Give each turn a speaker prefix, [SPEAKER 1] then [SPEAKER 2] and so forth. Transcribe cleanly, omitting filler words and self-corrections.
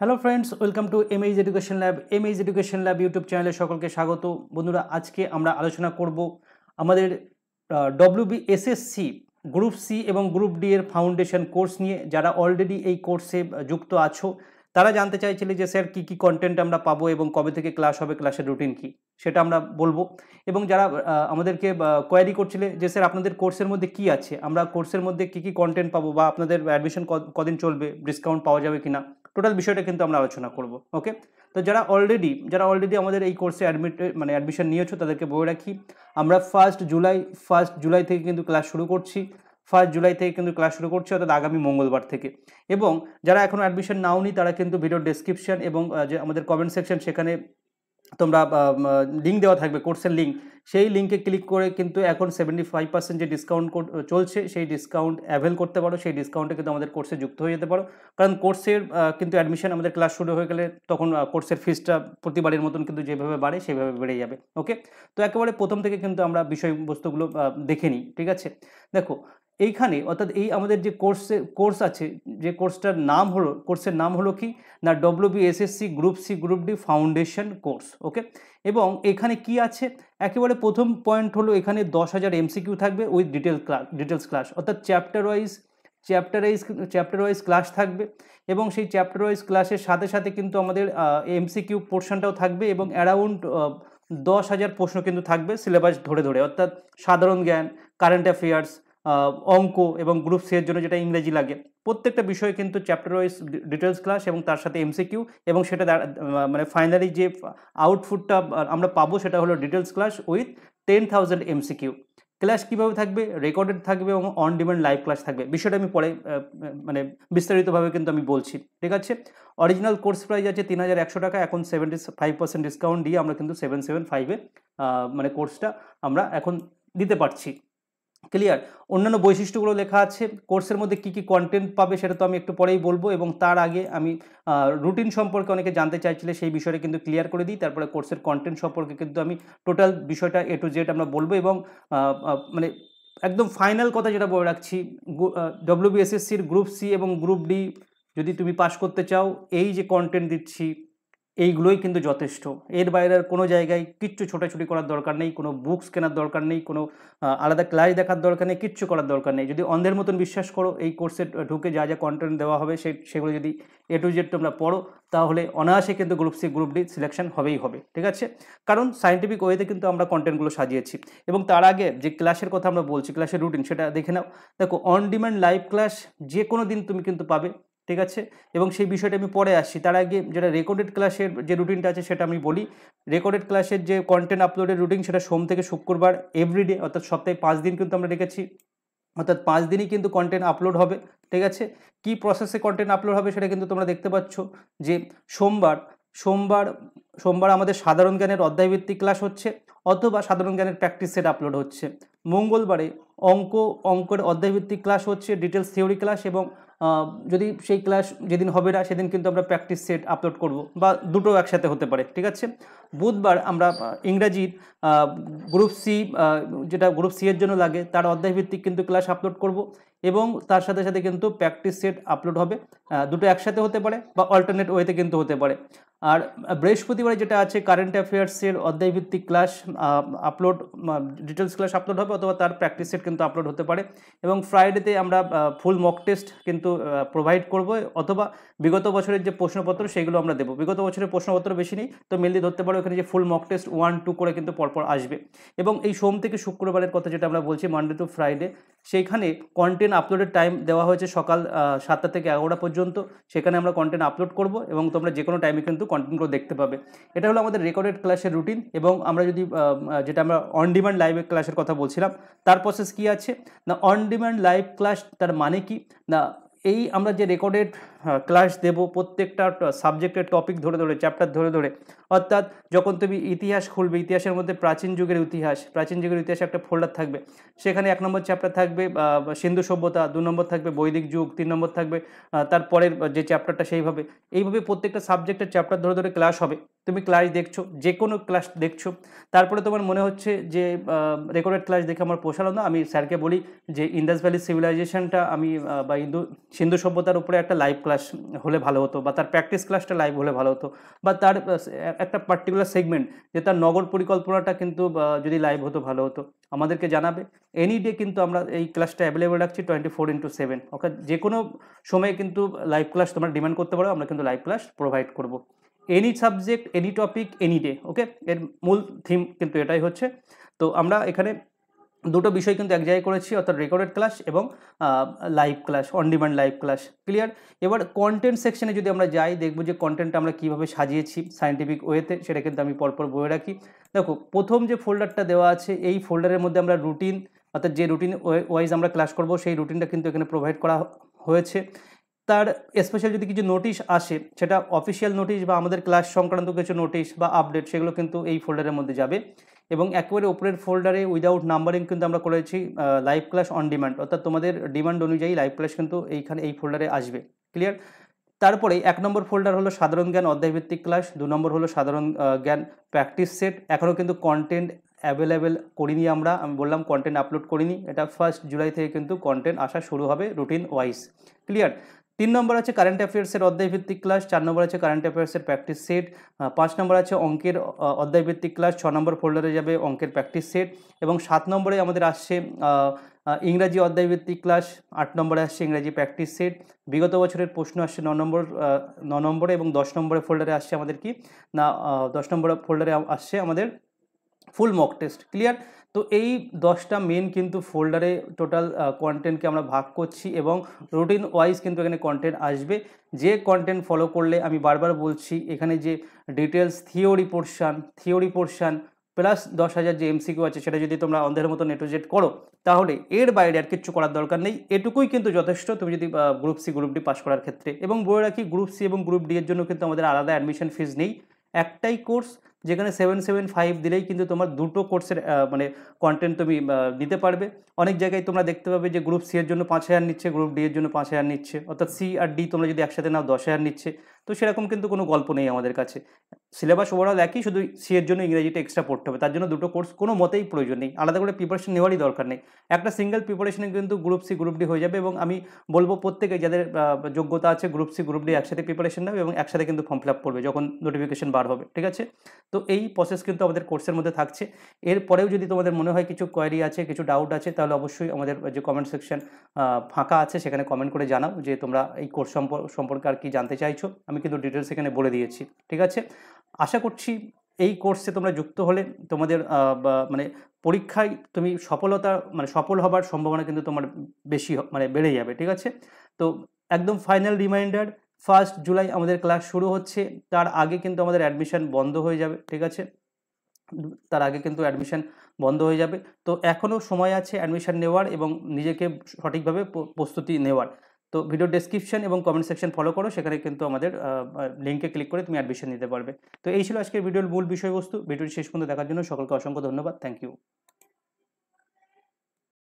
[SPEAKER 1] Hello friends, welcome to MH education lab. MH education lab YouTube চ্যানেলে সকলকে স্বাগত। বন্ধুরা, আজকে আমরা আলোচনা করব আমাদের ডব্লিউবিএসএসসি গ্রুপ সি এবং গ্রুপ ডি এর ফাউন্ডেশন কোর্স নিয়ে। যারা অলরেডি এই কোর্সে যুক্ত আছো তারা জানতে চাইছিলে যে স্যার কী কী কন্টেন্ট আমরা পাবো এবং কবে থেকে ক্লাস হবে, ক্লাসের রুটিন কী, সেটা আমরা বলবো। এবং যারা আমাদেরকে কোয়ারি করছিলে যে স্যার আপনাদের কোর্সের মধ্যে কী আছে, আমরা কোর্সের মধ্যে কী কী কন্টেন্ট পাবো বা আপনাদের অ্যাডমিশন কদিন চলবে, ডিসকাউন্ট পাওয়া যাবে কিনা, টোটাল বিষয়টা কিন্তু আমরা আলোচনা করব। ওকে, তো যারা অলরেডি আমাদের এই কোর্সে অ্যাডমিশন নিয়েছো তাদেরকে বলে রাখি, আমরা ফার্স্ট জুলাই থেকে কিন্তু ক্লাস শুরু করছি। অর্থাৎ আগামী মঙ্গলবার থেকে। এবং যারা এখনও অ্যাডমিশন নাওনি তারা কিন্তু ভিডিও ডেসক্রিপশন এবং যে আমাদের কমেন্ট সেকশন, সেখানে তোমরা লিঙ্ক দেওয়া থাকবে, কোর্সের লিঙ্ক, সেই লিঙ্কে ক্লিক করে কিন্তু এখন 75% যে ডিসকাউন্ট চলছে সেই ডিসকাউন্ট অ্যাভেল করতে পারো। সেই ডিসকাউন্টে কিন্তু আমাদের কোর্সে যুক্ত হয়ে যেতে পারো, কারণ কোর্সের কিন্তু অ্যাডমিশন আমাদের ক্লাস শুরু হয়ে গেলে তখন কোর্সের ফিসটা প্রতিবারের মতন কিন্তু যেভাবে বাড়ে সেভাবে বেড়ে যাবে। ওকে, তো একেবারে প্রথম থেকে কিন্তু আমরা বিষয়বস্তুগুলো দেখে নিই। ঠিক আছে, দেখো এইখানে অর্থাৎ এই আমাদের যে কোর্স আছে, যে কোর্সের নাম হলো কি না, WBSSC group C group D foundation course. Okay, এবং এখানে কি আছে, একেবারে প্রথম পয়েন্ট হলো এখানে 10,000 এমসিকিউ থাকবে উইথ ডিটেলস ক্লাস, অর্থাৎ চ্যাপ্টার ওয়াইজ ক্লাস থাকবে। এবং সেই চ্যাপ্টার ওয়াইজ ক্লাসের সাথে সাথে কিন্তু আমাদের এমসিকিউ পোর্শনটাও থাকবে এবং অ্যারাউন্ড 10,000 প্রশ্ন কিন্তু থাকবে সিলেবাস ধরে ধরে, অর্থাৎ সাধারণ জ্ঞান, কারেন্ট অ্যাফেয়ার্স, অঙ্ক এবং গ্রুপ সি এর জন্য যেটা ইংরেজি লাগে, প্রত্যেকটা বিষয়ে কিন্তু চ্যাপ্টার ওয়াইজ ডিটেলস ক্লাস এবং তার সাথে এমসিকিউ। এবং সেটা মানে ফাইনালি যে আউটপুটটা আমরা পাবো সেটা হলো details class with 10,000 MCQ. Class কীভাবে থাকবে, রেকর্ডেড থাকবে এবং অন ডিমান্ড লাইভ ক্লাস থাকবে। বিষয়টা আমি পরে মানে বিস্তারিতভাবে কিন্তু আমি বলছি। ঠিক আছে, অরিজিনাল কোর্স প্রাইস আছে 3,100 টাকা, এখন 75% ডিসকাউন্ট দিয়ে আমরা কিন্তু 775-এ মানে কোর্সটা আমরা এখন দিতে পারছি। ক্লিয়ার? অন্যান্য বৈশিষ্ট্যগুলো লেখা আছে, কোর্সের মধ্যে কী কী কন্টেন্ট পাবে সেটা তো আমি একটু পরেই বলবো। এবং তার আগে আমি রুটিন সম্পর্কে অনেকে জানতে চাইছিলে, সেই বিষয়টা কিন্তু ক্লিয়ার করে দিই। তারপরে কোর্সের কন্টেন্ট সম্পর্কে কিন্তু আমি টোটাল বিষয়টা A to Z আমরা বলবো। এবং মানে একদম ফাইনাল কথা যেটা বলে রাখছি, ডব্লিউবিএসএসসির গ্রুপ সি এবং গ্রুপ ডি যদি তুমি পাস করতে চাও, এই যে কন্টেন্ট দিচ্ছি এইগুলোই কিন্তু যথেষ্ট। এর বাইরে আর কোনো জায়গায় কিচ্ছু ছোটাছুটি করার দরকার নেই, কোনো বুকস কেনার দরকার নেই, কোনো আলাদা ক্লাস দেখার দরকার নেই, কিচ্ছু করার দরকার নেই। যদি অন্ধের মতন বিশ্বাস করো, এই কোর্সে ঢুকে যা যা কন্টেন্ট দেওয়া হবে সেগুলো যদি A to Z তোমরা পড়ো, তাহলে অনায়াসে কিন্তু group C group D selection হবেই হবে। ঠিক আছে, কারণ সায়েন্টিফিক ওয়েতে কিন্তু আমরা কন্টেন্টগুলো সাজিয়েছি। এবং তার আগে যে ক্লাসের কথা আমরা বলছি, ক্লাসের রুটিন, সেটা দেখে নাও। দেখো, অন ডিমান্ড লাইভ ক্লাস যে কোনো দিন তুমি কিন্তু পাবে। ঠিক আছে, এবং সেই বিষয়টা আমি পরে আসছি। তার আগে যেটা রেকর্ডেড ক্লাসের যে রুটিনটা আছে সেটা আমি বলি। রেকর্ডেড ক্লাসের যে কন্টেন্ট আপলোডের রুটিন, সেটা সোম থেকে শুক্রবার এভরিডে, অর্থাৎ সপ্তাহে 5 দিন কিন্তু আমরা রেখেছি, অর্থাৎ 5 দিনই কিন্তু কন্টেন্ট আপলোড হবে। ঠিক আছে, কী প্রসেসে কন্টেন্ট আপলোড হবে সেটা কিন্তু তোমরা দেখতে পাচ্ছ যে সোমবার সোমবার সোমবার আমাদের সাধারণ জ্ঞানের অধ্যায়ভিত্তিক ক্লাস হচ্ছে, অথবা সাধারণ জ্ঞানের প্র্যাকটিস সেট আপলোড হচ্ছে। মঙ্গলবারে অঙ্কের অধ্যায়ভিত্তিক ক্লাস হচ্ছে, ডিটেলস থিওরি ক্লাস। এবং যদি সেই ক্লাস যেদিন হবে না সেদিন কিন্তু আমরা প্র্যাকটিস সেট আপলোড করব, বা দুটো একসাথে হতে পারে। ঠিক আছে, বুধবার আমরা ইংরাজির গ্রুপ সি, যেটা গ্রুপ সি এর জন্য লাগে, তার অধ্যায়ভিত্তিক কিন্তু ক্লাস আপলোড করব, এবং তার সাথে সাথে কিন্তু প্র্যাকটিস সেট আপলোড হবে। দুটো একসাথে হতে পারে বা অল্টারনেট ওয়েতে কিন্তু হতে পারে। আর বৃহস্পতিবারে যেটা আছে, কারেন্ট অ্যাফেয়ার্সের অধ্যায়ভিত্তিক class upload, details class upload হবে, অথবা তার প্র্যাকটিস সেট কিন্তু আপলোড হতে পারে। এবং ফ্রাইডেতে আমরা ফুল মক টেস্ট কিন্তু প্রোভাইড করব, অথবা বিগত বছরের যে প্রশ্নপত্র সেগুলো আমরা দেবো। বিগত বছরের প্রশ্নপত্র বেশি নেই, তো মেনলি ধরতে পারো এখানে যে ফুল মক টেস্ট 1-2 করে কিন্তু পরপর আসবে। এবং এই সোম থেকে শুক্রবারের কথা যেটা আমরা বলছি, মানডে টু ফ্রাইডে, সেইখানে কন্টেন্ট আপলোডের টাইম দেওয়া হয়েছে সকাল 7টা থেকে 11টা পর্যন্ত। সেখানে আমরা কন্টেন্ট আপলোড করব এবং তোমরা যে কোনো টাইমে কিন্তু কন্টেন্টগুলো দেখতে পাবে। এটা হলো আমাদের রেকর্ডেড ক্লাসের রুটিন। এবং আমরা যদি যেটা আমরা অন ডিমান্ড লাইভ ক্লাসের কথা বলছিলাম, তার প্রসেস কী আছে না, অন ডিমান্ড লাইভ ক্লাস তার মানে কি না, এই আমরা যে রেকর্ডেড ক্লাস দেব প্রত্যেকটা সাবজেক্টের টপিক ধরে ধরে, চ্যাপ্টার ধরে ধরে, অর্থাৎ যখন তুমি ইতিহাস খুলবে, ইতিহাসের মধ্যে প্রাচীন যুগের ইতিহাসে একটা ফোল্ডার থাকবে, সেখানে 1 নম্বর চ্যাপ্টার থাকবে সিন্ধু সভ্যতা, 2 নম্বর থাকবে বৈদিক যুগ, 3 নম্বর থাকবে তারপরের যে চ্যাপ্টারটা, এইভাবে প্রত্যেকটা সাবজেক্টের চ্যাপ্টার ধরে ধরে ক্লাস হবে। তো তুমি ক্লাস দেখছো, যে কোনো ক্লাস দেখছো, তারপরে তোমার মনে হচ্ছে যে রেকর্ডেড ক্লাস দেখে আমার পোষালো না, আমি স্যারকে বলি যে ইন্দাস ভ্যালি সিভিলাইজেশনটা আমি বা সিন্ধু সভ্যতার উপরে একটা লাইভ ক্লাস হলে ভালো হতো, বা তার প্র্যাকটিস ক্লাসটা লাইভ হলে ভালো হতো, বা তার একটা পার্টিকুলার সেগমেন্ট যে তার নগর পরিকল্পনাটা কিন্তু যদি লাইভ হতো ভালো হতো, আমাদেরকে জানাবে। এনি ডে কিন্তু আমরা এই ক্লাসটা অ্যাভেলেবেল রাখছি 24/7। ওকে, যে কোনো সময়ে কিন্তু লাইভ ক্লাস তোমরা ডিমান্ড করতে পারো, আমরা কিন্তু লাইভ ক্লাস প্রোভাইড করব। Any subject, any topic, any day. Okay, এর মূল থিম কিন্তু এটাই হচ্ছে। তো আমরা এখানে দুটো বিষয় কিন্তু এক জায়গায় করেছি, অর্থাৎ রেকর্ডেড ক্লাস এবং live class, on demand live class. Clear? এবার কন্টেন্ট সেকশনে যদি আমরা যাই, দেখবো যে কন্টেন্টটা আমরা কীভাবে সাজিয়েছি সায়েন্টিফিক ওয়েতে, সেটা কিন্তু আমি পরপর বলে রাখি। দেখো, প্রথম যে ফোল্ডারটা দেওয়া আছে, এই ফোল্ডারের মধ্যে আমরা রুটিন, অর্থাৎ যে রুটিন ওয়াইজ আমরা ক্লাস করব সেই রুটিনটা কিন্তু এখানে প্রোভাইড করা হয়েছে। তার স্পেশাল যদি কিছু নোটিশ আসে, সেটা অফিসিয়াল নোটিশ বা আমাদের ক্লাস সংক্রান্ত কিছু নোটিশ বা আপডেট, সেগুলো কিন্তু এই ফোল্ডারের মধ্যে যাবে। এবং একেবারে উপরের ফোল্ডারে উইদাউট নাম্বারিং কিন্তু আমরা করেছি লাইভ ক্লাস অন ডিমান্ড, অর্থাৎ তোমাদের ডিমান্ড অনুযায়ী লাইভ ক্লাস কিন্তু এইখানে এই ফোল্ডারে আসবে। ক্লিয়ার? তারপরে 1 নম্বর ফোল্ডার হলো সাধারণ জ্ঞান অধ্যায়ভিত্তিক ক্লাস, 2 নম্বর হলো সাধারণ জ্ঞান প্র্যাকটিস সেট। এখনও কিন্তু কন্টেন্ট অ্যাভেলেবেল করিনি আমরা, আমি বললাম কন্টেন্ট আপলোড করিনি, এটা 1 জুলাই থেকে কিন্তু কন্টেন্ট আসা শুরু হবে রুটিন ওয়াইজ। ক্লিয়ার? 3 নম্বর আছে কারেন্ট অ্যাফেয়ার্সের অধ্যায়ভিত্তিক ক্লাস, 4 নম্বর আছে কারেন্ট অ্যাফেয়ার্সের প্র্যাকটিস সেট, 5 নম্বর আছে অঙ্কের অধ্যায়ভিত্তিক ক্লাস, 6 নম্বর ফোল্ডারে যাবে অঙ্কের প্র্যাকটিস সেট, এবং 7 নম্বরে আমাদের আসছে ইংরাজি অধ্যায়ভিত্তিক ক্লাস, 8 নম্বরে আসছে ইংরাজি প্র্যাকটিস সেট। বিগত বছরের প্রশ্ন আসছে 9 নম্বরে, এবং 10 নম্বরের ফোল্ডারে আসছে আমাদের কি না 10 নম্বর ফোল্ডারে আসছে আমাদের ফুল মক টেস্ট। ক্লিয়ার? তো এই 10টা মেন কিন্তু ফোল্ডারে টোটাল কন্টেন্টকে আমরা ভাগ করছি, এবং রুটিন ওয়াইজ কিন্তু এখানে কন্টেন্ট আসবে। যে কন্টেন্ট ফলো করলে, আমি বারবার বলছি, এখানে যে ডিটেলস থিওরি পোর্শান প্লাস 10,000 যে এমসিকিউ আছে, সেটা যদি তোমরা অন্ধের মতো নেটোজেট করো, তাহলে এর বাইরে আর কিচ্ছু করার দরকার নেই। এটুকুই কিন্তু যথেষ্ট তুমি যদি group C group D pass করার ক্ষেত্রে। এবং বলে রাখি, গ্রুপ সি এবং গ্রুপ ডি এর জন্য কিন্তু আমাদের আলাদা অ্যাডমিশন ফিজ নেই। একটাই কোর্স, যেখানে 775 দিলেই কিন্তু তোমার দুটো কোর্সের মানে কন্টেন্ট তুমি দিতে পারবে। অনেক জায়গায় তোমরা দেখতে পাবে যে গ্রুপ সি এর জন্য 5,000 নিচ্ছে, গ্রুপ ডি এর জন্য 5,000 নিচ্ছে, অর্থাৎ সি আর ডি তোমরা যদি একসাথে নাও 10,000 নিচ্ছে। তো সেরকম কিন্তু কোনো গল্প নেই আমাদের কাছে। সিলেবাস ওভারঅল একই, শুধু সি এর জন্য ইংরেজিটা এক্সট্রা পড়তে হবে, তার জন্য দুটো কোর্স কোনো মতেই প্রয়োজন নেই, আলাদা করে প্রিপারেশন নেওয়ারই দরকার নেই। একটা সিঙ্গেল প্রিপারেশনে কিন্তু গ্রুপ সি গ্রুপ ডি হয়ে যাবে। এবং আমি বলবো প্রত্যেকে যাদের যোগ্যতা আছে, গ্রুপ সি গ্রুপ ডি একসাথে প্রিপারেশন নেবে এবং একসাথে কিন্তু ফর্ম ফিল আপ করবে যখন নোটিফিকেশন বার হবে। ঠিক আছে? তো এই প্রসেস কিন্তু আমাদের কোর্সের মধ্যে থাকছে। এরপরেও যদি তোমাদের মনে হয় কিছু কোয়েরি আছে, কিছু ডাউট আছে, তাহলে অবশ্যই আমাদের যে কমেন্ট সেকশন ফাঁকা আছে, সেখানে কমেন্ট করে জানাও যে তোমরা এই কোর্স সম্পর্কে আর কি জানতে চাইছো। আমি কিন্তু ডিটেলস এখানে বলে দিয়েছি। ঠিক আছে? আশা করছি এই কোর্সে তোমরা যুক্ত হলে তোমাদের মানে পরীক্ষায় তুমি সফল হবার সম্ভাবনা কিন্তু তোমার বেশি মানে বেড়ে যাবে। ঠিক আছে? তো একদম ফাইনাল রিমাইন্ডার, 1 জুলাই আমাদের ক্লাস শুরু হচ্ছে, তার আগে কিন্তু আমাদের অ্যাডমিশন বন্ধ হয়ে যাবে। ঠিক আছে? তার আগে কিন্তু অ্যাডমিশন বন্ধ হয়ে যাবে। তো এখনও সময় আছে অ্যাডমিশন নেওয়ার এবং নিজেকে সঠিকভাবে প্রস্তুতি নেওয়ার। তো ভিডিও ডেসক্রিপশন এবং কমেন্ট সেকশন ফলো করো, সেখানে কিন্তু আমাদের লিঙ্কে ক্লিক করে তুমি অ্যাডমিশন নিতে পারবে। তো এই ছিল আজকের ভিডিওর মূল বিষয়বস্তু। ভিডিওটি শেষ পর্যন্ত দেখার জন্য সকলকে অসংখ্য ধন্যবাদ। Thank you.